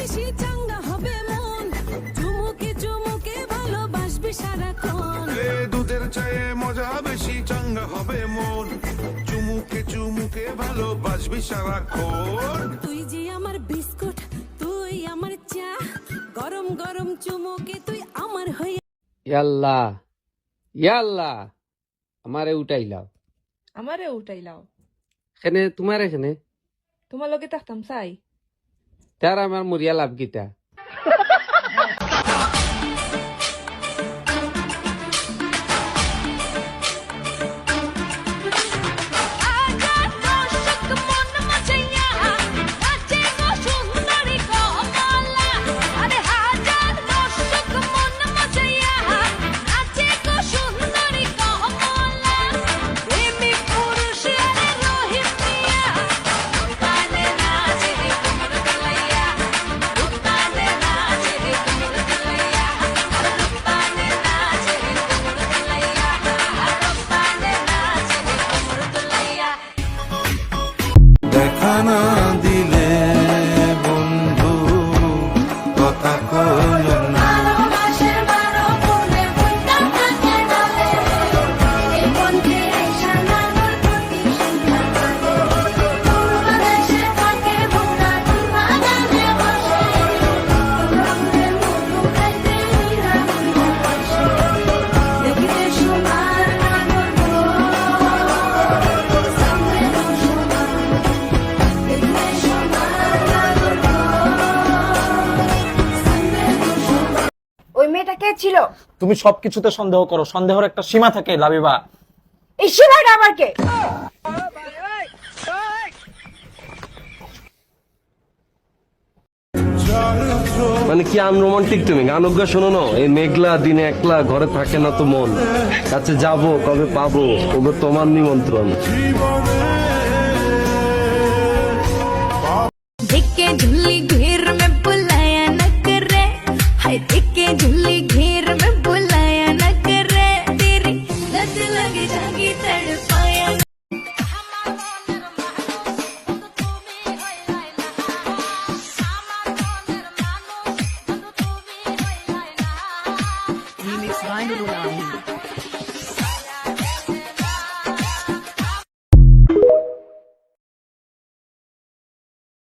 বেশি চাঙ্গা হবে মন, চুমুকে চুমুকে ভালোবাসবি সারাক্ষণ। দুধের চায়ে মজা বেশি, চাঙ্গা হবে মন, চুমুকে চুমুকে ভালোবাসবি সারাক্ষণ। তুই যে আমার বিস্কুট, তুই আমার চা, গরম গরম চুমুকে তুই আমার হয়ে। ইয়াল্লা ইয়াল্লা আমারে উঠাইলাও, আমারে উঠাইলাও। এখানে তোমার এখানে তোমার লগে থাকতাম চাই। তার আমার মরিয়া লাভ গীতা। দেখা না দিলে বন্ধু কথা কইও না। ওই মেয়েটা কে ছিল? তুমি সবকিছুতে সন্দেহ করো, সন্দেহের একটা সীমা থাকে লাবিবা। এই সীমাটা আবার কে? মানে কি আনরোমান্টিক তুমি, গান অজ্ঞা শোনো না? এই মেঘলা দিনে একলা ঘরে থাকে না তো মন, কাছে যাবো কবে পাবো কবে তোমার নিমন্ত্রণ। देखे झुल्ली घेर में बुलाया न करे, हाय देखे झुल्ली घेर में बुलाया न करे, तेरी लत लग जागी तड़पाया। Remix Vinyl Lounge.